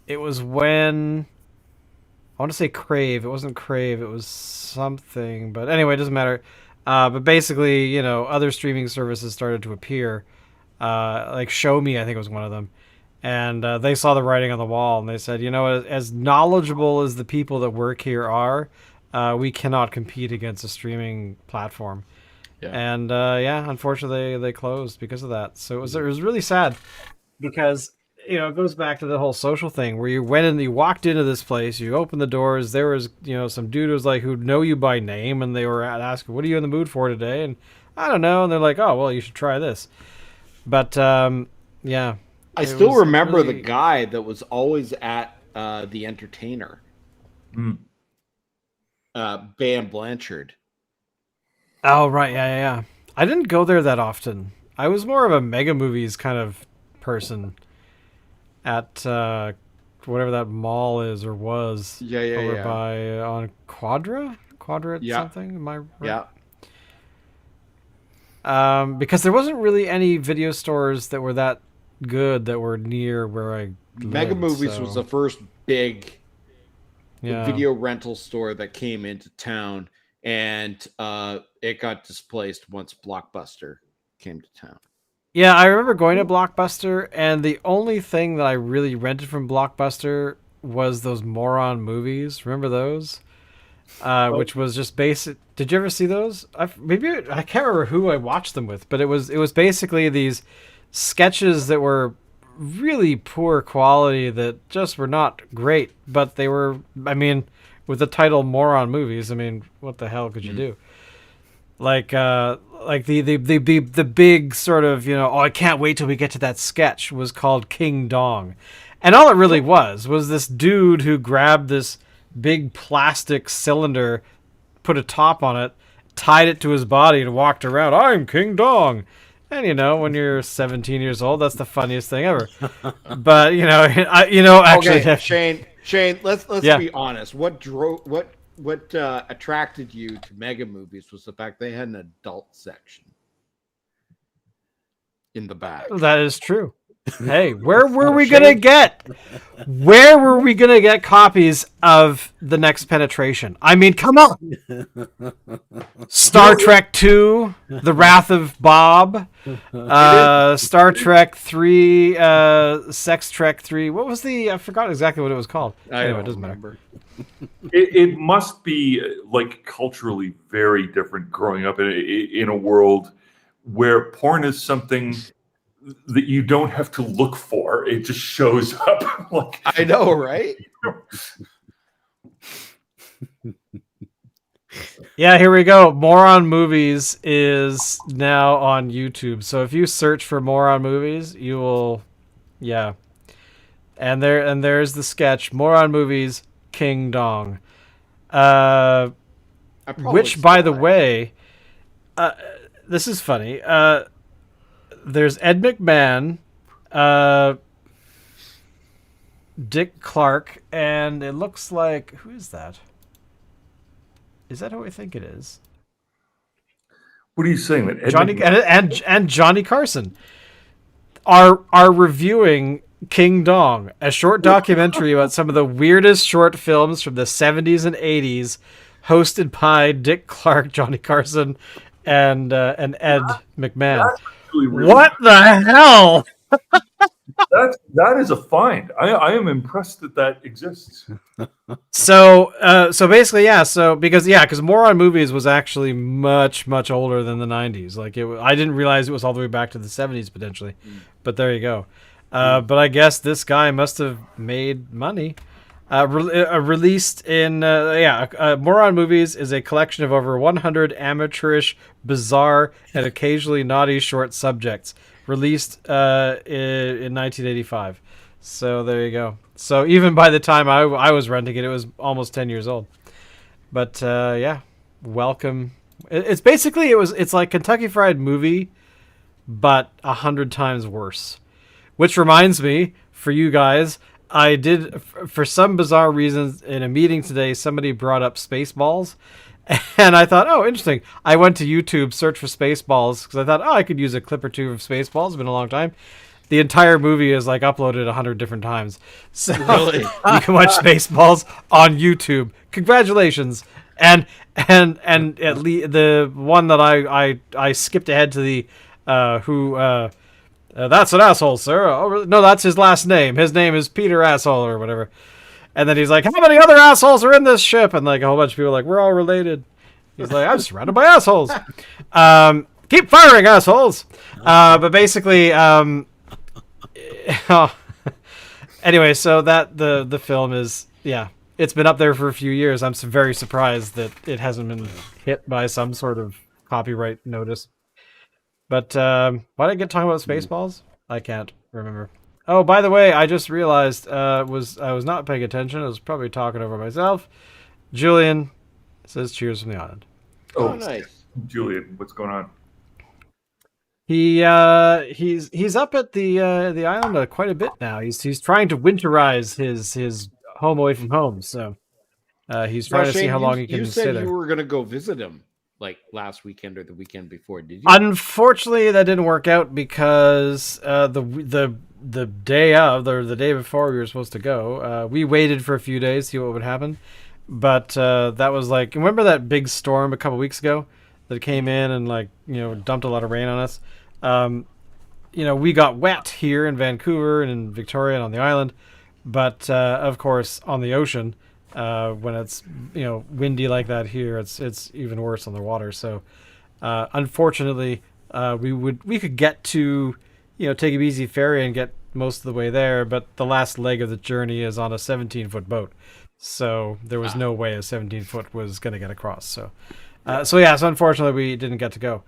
it was when, I want to say Crave. It wasn't Crave, it was something. But anyway, it doesn't matter. But basically, other streaming services started to appear. Like Show Me, I think was one of them. And they saw the writing on the wall, and they said, as knowledgeable as the people that work here are, we cannot compete against a streaming platform. Yeah. And unfortunately, they closed because of that. So it was really sad because it goes back to the whole social thing where you went and you walked into this place, you opened the doors, there was some dude who'd know you by name, and they were asking, "What are you in the mood for today?" And I don't know, and they're like, "Oh, well, you should try this." But yeah. I still remember the guy that was always at the Entertainer. Van Blanchard. Oh, right. Yeah. I didn't go there that often. I was more of a Mega Movies kind of person at whatever that mall is or was over by on Quadra something. Am I right? Yeah. Because there wasn't really any video stores that were that good that were near where I Mega lived, Movies so- was the first big yeah. video rental store that came into town, and it got displaced once Blockbuster came to town. Yeah, I remember going to Blockbuster, and the only thing that I really rented from Blockbuster was those moron movies. Remember those? Which was just basic. Did you ever see those? I can't remember who I watched them with, but it was basically these sketches that were really poor quality that just were not great, but they were. I mean, with the title "moron movies," I mean, what the hell could you do? Like the big sort of, oh, I can't wait till we get to that sketch was called King Dong. And all it really was this dude who grabbed this big plastic cylinder, put a top on it, tied it to his body and walked around, I'm King Dong. And when you're 17 years old, that's the funniest thing ever. But actually, okay, Shane, let's be honest. What attracted you to Mega Movies was the fact they had an adult section in the back. That is true. Hey, where were we gonna get copies of The Next Penetration? I mean, come on. Star Trek 2, The Wrath of Bob, Star Trek 3, Sex Trek 3. What was I forgot exactly what it was called. Anyway, it doesn't matter. It must be like culturally very different growing up in a world where porn is something that you don't have to look for. It just shows up. Like, I know, right? Yeah, here we go. Moron Movies is now on YouTube. So if you search for Moron Movies, you will, yeah. And there's the sketch, Moron Movies, King Dong. Which, by the way, this is funny. There's Ed McMahon, Dick Clark, and it looks like, who is that? Is that who I think it is? what are you saying? That Johnny and Johnny Carson are reviewing King Dong, a short documentary about some of the weirdest short films from the 70s and 80s, hosted by Dick Clark, Johnny Carson, and Ed McMahon. Really what the hell? that is a find. I am impressed that exists. So basically, yeah. So because Moron Movies was actually much older than the 90s. Like I didn't realize it was all the way back to the 70s potentially, but there you go. But I guess this guy must have made money. Released in Moron Movies is a collection of over 100 amateurish, bizarre, and occasionally naughty short subjects. Released in 1985. So there you go. So even by the time I was renting it, it was almost 10 years old. But yeah, welcome. It's basically it's like Kentucky Fried Movie, but 100 times worse. Which reminds me, for you guys, I did, for some bizarre reasons, in a meeting today, somebody brought up Spaceballs. And I thought, oh, interesting. I went to YouTube, searched for Spaceballs, because I thought, oh, I could use a clip or two of Spaceballs. It's been a long time. The entire movie is like uploaded 100 different times. So Really? you can watch Spaceballs on YouTube. Congratulations. And at least the one that I skipped ahead to the that's an asshole, sir. Oh, really? No, that's his last name. His name is Peter Asshole or whatever. And then he's like, how many other assholes are in this ship? And like a whole bunch of people are like, we're all related. He's like, I'm surrounded by assholes. Keep firing, assholes. But basically, anyway, so that the film is, yeah, it's been up there for a few years. I'm very surprised that it hasn't been hit by some sort of copyright notice. But why did I get talking about Spaceballs? I can't remember. Oh, by the way, I just realized I was not paying attention. I was probably talking over myself. Julian says cheers from the island. Oh, nice. Julian, what's going on? He's up at the island quite a bit now. He's trying to winterize his home away from home. So he's Now, trying to see Shane, how long he you can stay said there. you were going to go visit him like last weekend or the weekend before. Did you? Unfortunately, that didn't work out because the day of or the day before we were supposed to go, we waited for a few days to see what would happen. But that was like, remember that big storm a couple weeks ago that came in and like dumped a lot of rain on us. We got wet here in Vancouver and in Victoria and on the island, but of course on the ocean, when it's windy like that here, it's even worse on the water. So unfortunately, we could get to take a easy ferry and get most of the way there, but the last leg of the journey is on a 17-foot boat, so there was no way a 17-foot was going to get across. So unfortunately we didn't get to go.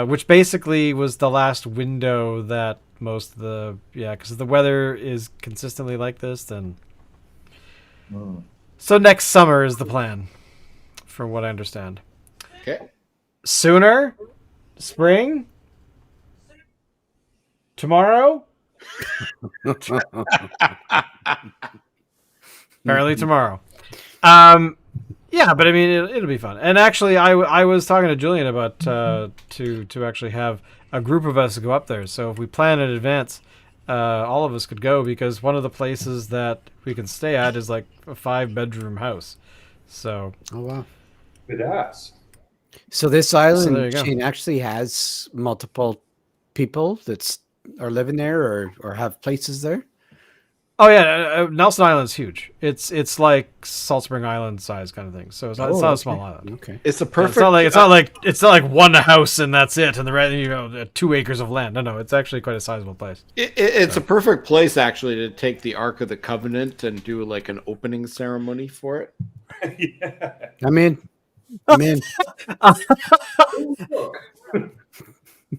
Which basically was the last window that most of the because the weather is consistently like this. Then, so next summer is the plan, from what I understand. Okay. Sooner, spring, tomorrow. Apparently tomorrow. Yeah, but I mean, it'll be fun. And actually, I was talking to Julian about to actually have a group of us go up there. So if we plan in advance, all of us could go, because one of the places that we can stay at is like a 5-bedroom house. So. Oh wow. Good ass. So this there you island go. chain actually has multiple people that are living there or have places there. Oh yeah, Nelson Island's huge. It's like Salt Spring Island size kind of thing. So it's not a small island. Okay. It's a Yeah, perfect. it's not like one house and that's it, and the rest 2 acres of land. No, it's actually quite a sizable place. It's a perfect place actually to take the Ark of the Covenant and do like an opening ceremony for it. Yeah. I'm in.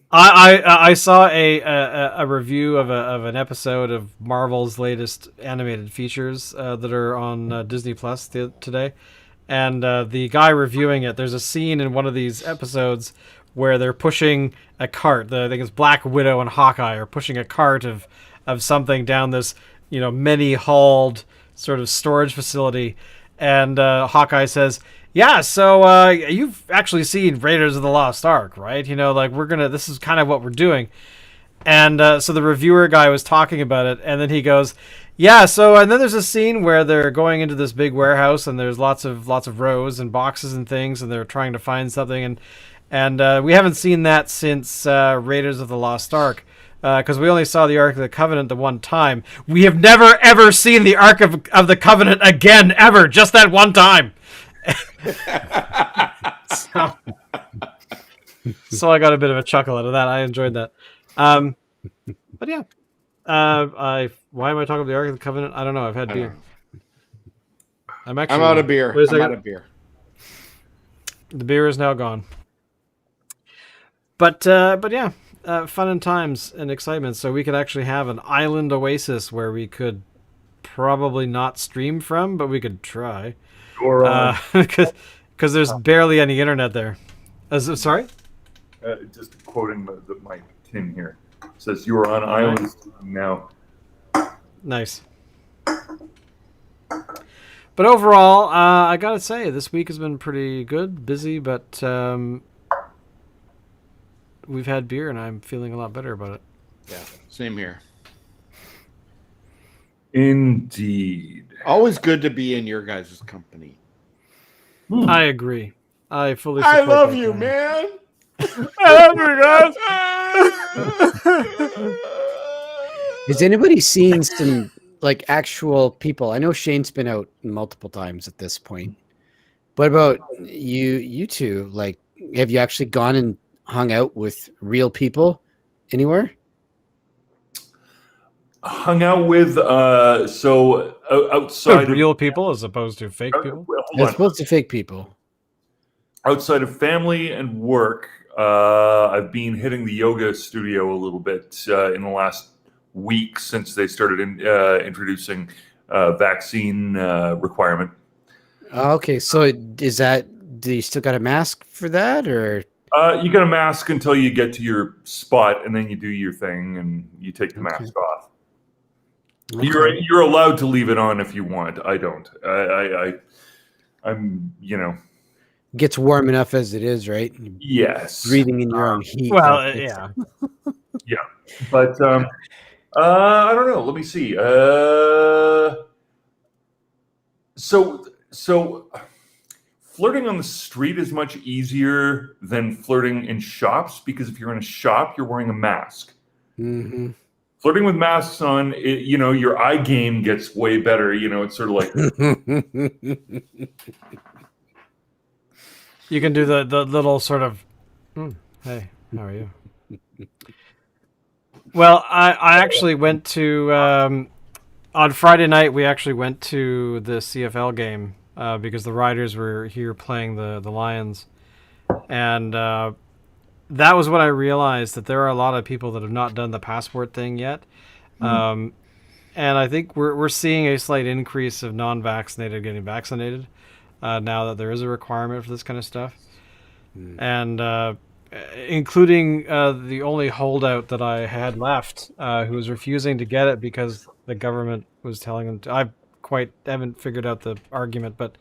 I saw a review of an episode of Marvel's latest animated features that are on Disney Plus today, and the guy reviewing it, there's a scene in one of these episodes where they're pushing a cart. I think it's Black Widow and Hawkeye are pushing a cart of something down this many hauled sort of storage facility, and Hawkeye says, yeah, so you've actually seen Raiders of the Lost Ark, right? This is kind of what we're doing. And so the reviewer guy was talking about it, and then he goes, yeah, so, and then there's a scene where they're going into this big warehouse, and there's lots of rows and boxes and things, and they're trying to find something, and we haven't seen that since Raiders of the Lost Ark, because we only saw the Ark of the Covenant the one time. We have never, ever seen the Ark of the Covenant again, ever, just that one time. So I got a bit of a chuckle out of that. I enjoyed that. But yeah, why am I talking about the Ark of the Covenant? I don't know. I've had beer. I'm out of beer. Wait a second. I'm out of beer. The beer is now gone. But yeah, fun and times and excitement. So we could actually have an island oasis where we could probably not stream from, but we could try. Or Because there's barely any internet there. Sorry? just quoting my tin here. It says you are on island now. Nice. But overall, I gotta say, this week has been pretty good, busy, but we've had beer and I'm feeling a lot better about it. Yeah, same here. Indeed. Always good to be in your guys' company. I agree. I fully I support love that you, guy. man. I love you guys. Has anybody seen some like actual people? I know Shane's been out multiple times at this point. What about you two? Like, have you actually gone and hung out with real people anywhere? Hung out with outside Real people as opposed to fake people? As opposed to fake people. Outside of family and work, I've been hitting the yoga studio a little bit in the last week since they started introducing vaccine requirement. Okay, so is that, do you still got a mask for that, or You get a mask until you get to your spot, and then you do your thing, and you take the mask off. Okay. You're allowed to leave it on if you want. I don't. I'm Gets warm enough as it is, right? You're yes. breathing in your own heat. Well, That's- yeah. But I don't know. Let me see. So flirting on the street is much easier than flirting in shops, because if you're in a shop, you're wearing a mask. Mhm. Flirting with masks on, your eye game gets way better. It's sort of like You can do the little sort of, hey, how are you? Well, I actually went to, on Friday night, we actually went to the CFL game because the Riders were here playing the Lions. And that was when I realized that there are a lot of people that have not done the passport thing yet. And I think we're seeing a slight increase of non-vaccinated getting vaccinated now that there is a requirement for this kind of stuff. And including the only holdout that I had left, who was refusing to get it because the government was telling him to. I haven't figured out the argument, but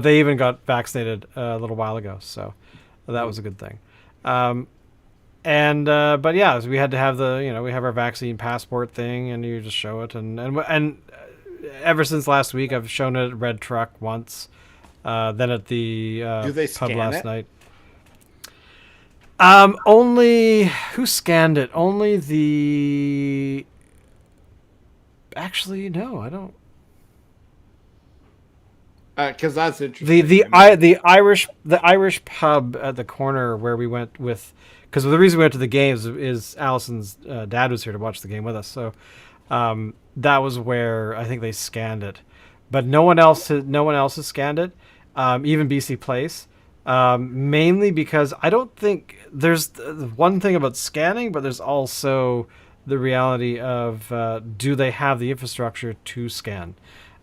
they even got vaccinated a little while ago, so that was a good thing. But yeah, so we had to have we have our vaccine passport thing, and you just show it, and ever since last week, I've shown it at Red Truck once, then at the Do they pub scan last it? night. Only who scanned it? Only the. Actually, no, I don't. Because that's interesting. The Irish pub at the corner where we went with, because the reason we went to the games is Allison's dad was here to watch the game with us, so that was where I think they scanned it, but no one else has scanned it, even BC Place, mainly because I don't think there's one thing about scanning, but there's also the reality of do they have the infrastructure to scan.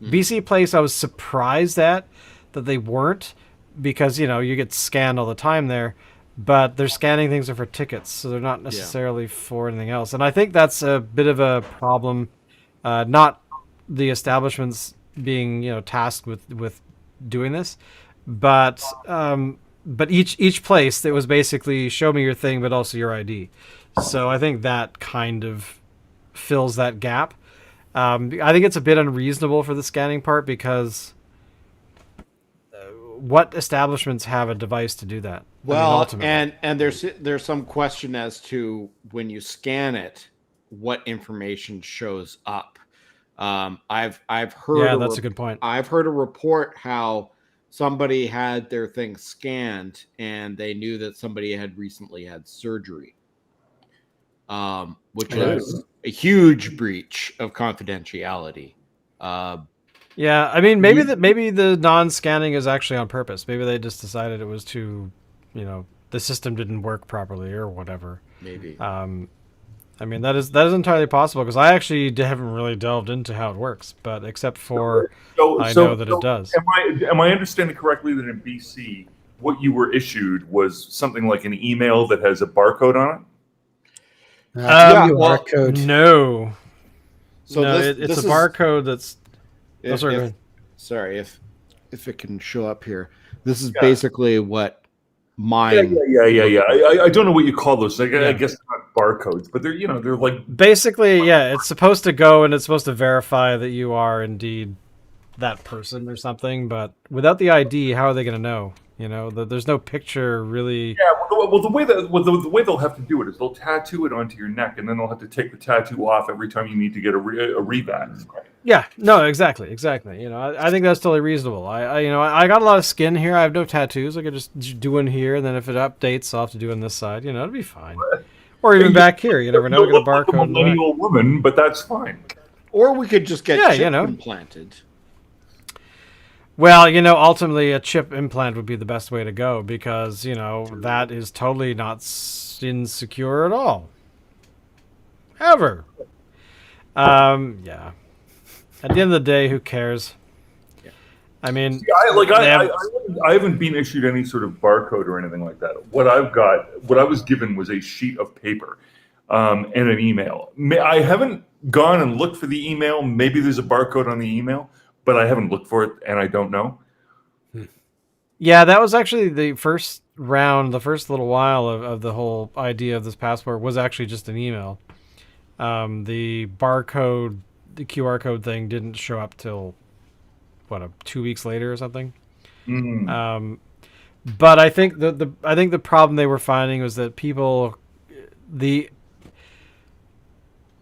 BC Place, I was surprised that they weren't, because you get scanned all the time there, but they're scanning things for tickets, so they're not necessarily for anything else. And I think that's a bit of a problem, not the establishments being tasked with doing this, but each place that was basically show me your thing, but also your ID. So I think that kind of fills that gap. I think it's a bit unreasonable for the scanning part, because what establishments have a device to do that? Well, ultimately. and there's some question as to when you scan it, what information shows up. I've heard that's a good point. I've heard a report how somebody had their thing scanned and they knew that somebody had recently had surgery, which is a huge breach of confidentiality. Yeah, I mean, maybe the non-scanning is actually on purpose. Maybe they just decided it was too, the system didn't work properly or whatever. Maybe. I mean, that is entirely possible, because I actually haven't really delved into how it works, but except for I know that it does. Am I understanding correctly that in BC, what you were issued was something like an email that has a barcode on it? barcode. No. So no, this it's is a barcode that's. If, sorry, go if- ahead. sorry, if it can show up here, this is basically what mine. Yeah. I don't know what you call those. I Yeah. guess not barcodes, but they're like Basically, yeah, it's supposed to go and it's supposed to verify that you are indeed that person or something. But without the ID, how are they going to know? There's no picture really. well the way they'll have to do it is they'll tattoo it onto your neck, and then they'll have to take the tattoo off every time you need to get a revax. Yeah, no, exactly. I think that's totally reasonable. I got a lot of skin here. I have no tattoos. I could just do one here, and then if it updates, I'll have to do on this side. It'll be fine. Or even back here. You never know. You'll Get a look like a barcode. millennial woman, but that's fine. Or we could just get chip Yeah, implanted. Well, ultimately a chip implant would be the best way to go, because, that is totally not insecure at all. Ever. Yeah. At the end of the day, who cares? Yeah. I mean, See, I, they have- I haven't been issued any sort of barcode or anything like that. What I was given was a sheet of paper and an email. I haven't gone and looked for the email. Maybe there's a barcode on the email, but I haven't looked for it, and I don't know. Yeah, that was actually the first round, the first little while of the whole idea of this passport was actually just an email. The barcode, the QR code thing didn't show up till, 2 weeks later or something. But I think the problem they were finding was that the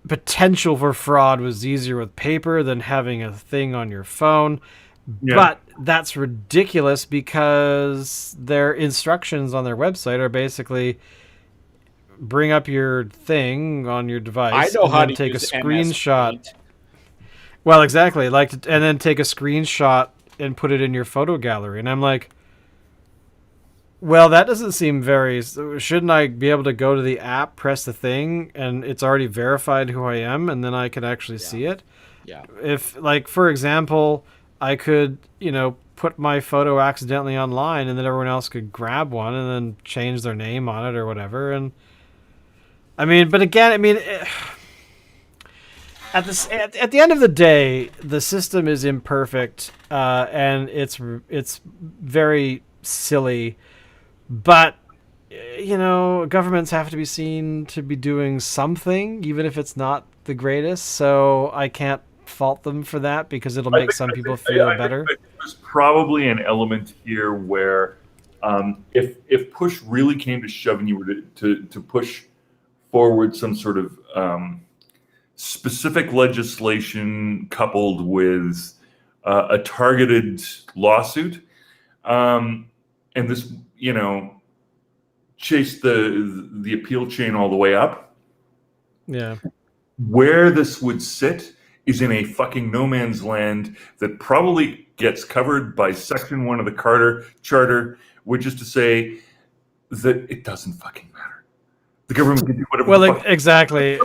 potential for fraud was easier with paper than having a thing on your phone. Yeah. But that's ridiculous because their instructions on their website are basically bring up your thing on your device I know and how then to take a use MS screenshot. Paint. Well, exactly. And then take a screenshot and put it in your photo gallery. And I'm like, well, that doesn't seem very... Shouldn't I be able to go to the app, press the thing, and it's already verified who I am, and then I can actually see it? Yeah. If, for example, I could, put my photo accidentally online, and then everyone else could grab one and then change their name on it or whatever. And but again, at the end of the day, the system is imperfect, and it's very silly. But governments have to be seen to be doing something, even if it's not the greatest. So I can't fault them for that because it'll make some people feel better. There's probably an element here where if push really came to shove and you were to push forward some sort of specific legislation coupled with a targeted lawsuit, and this, chase the appeal chain all the way up. Yeah. Where this would sit is in a fucking no man's land that probably gets covered by Section 1 of the Carter Charter, which is to say that it doesn't fucking matter. The government can do whatever. Well, exactly.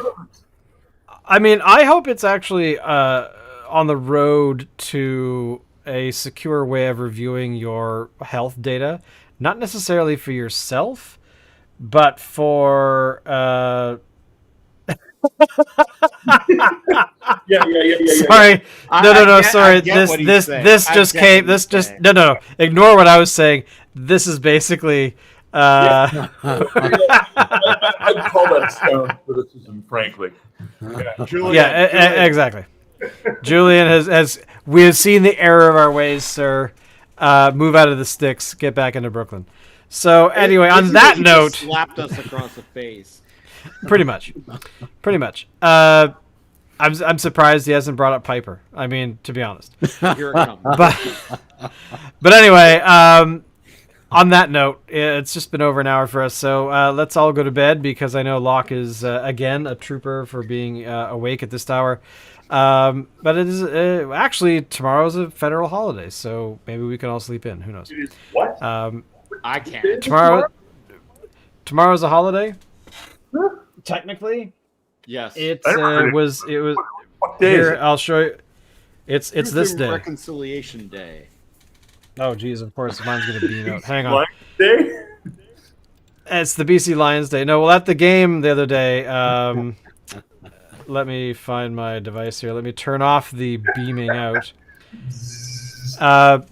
I hope it's actually on the road to a secure way of reviewing your health data, not necessarily for yourself, but for Yeah. Sorry. No. Sorry. I get what he's This saying. this I just get came. what This he's just saying. no. Ignore what I was saying. This is basically. I'd call that sound criticism, frankly. Yeah. Exactly. Julian has. We have seen the error of our ways, sir. Move out of the sticks. Get back into Brooklyn. So anyway, on that He note, just slapped us across the face. pretty much. I'm surprised he hasn't brought up Piper. To be honest. Here it comes. But anyway, on that note, it's just been over an hour for us, so let's all go to bed because I know Locke is again a trooper for being awake at this hour. But it is actually tomorrow's a federal holiday, so maybe we can all sleep in. Who knows? It is what? I can't. Tomorrow's a holiday. Technically, Yes. it I never heard was. What day is Here, it? I'll show you. It's Truth this and day. Reconciliation Day. Oh, geez, of course, mine's gonna beam out. Hang on. Lions Day? It's the BC Lions Day. No, well, at the game the other day, let me find my device here. Let me turn off the beaming out. But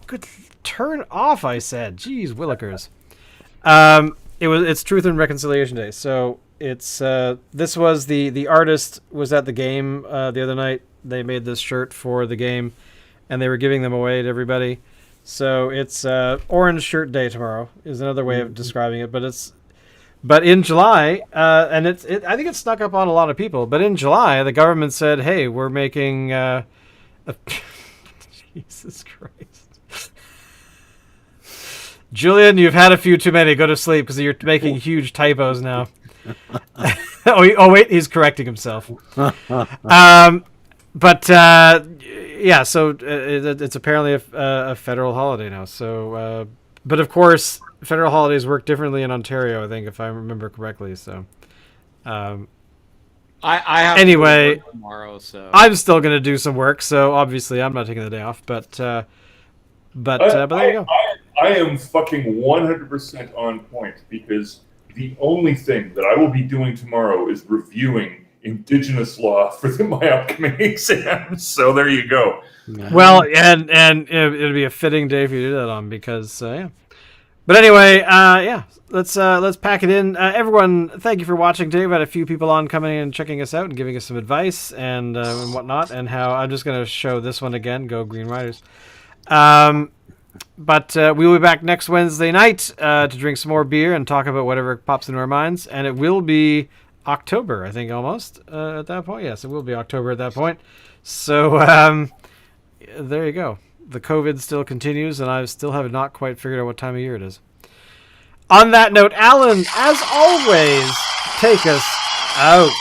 good. Turn off, I said. Jeez, Willikers. It's Truth and Reconciliation Day. So it's this was the artist was at the game the other night. They made this shirt for the game, and they were giving them away to everybody. So it's Orange Shirt Day tomorrow is another way of describing it. But in July, and I think it snuck up on a lot of people. But in July, the government said, "Hey, we're making." Jesus Christ. Julian, you've had a few too many. Go to sleep because you're making huge typos now. Wait, he's correcting himself. Yeah, so it's apparently a federal holiday now. So, but of course, federal holidays work differently in Ontario, I think, if I remember correctly. So, I have Anyway, to work tomorrow, so I'm still gonna do some work, so obviously I'm not taking the day off. But there you go. I am fucking 100% on point because the only thing that I will be doing tomorrow is reviewing Indigenous law for my upcoming exam. So there you go. Well, and it'd be a fitting day for you to do that on because yeah. But anyway, yeah, let's pack it in. Everyone, thank you for watching today. We've had a few people on coming in and checking us out and giving us some advice and whatnot, and how I'm just going to show this one again. Go Green Riders. But we will be back next Wednesday night to drink some more beer and talk about whatever pops into our minds. And it will be October, I think, almost at that point. Yes, it will be October at that point. So there you go. The COVID still continues, and I still have not quite figured out what time of year it is. On that note, Alan, as always, take us out.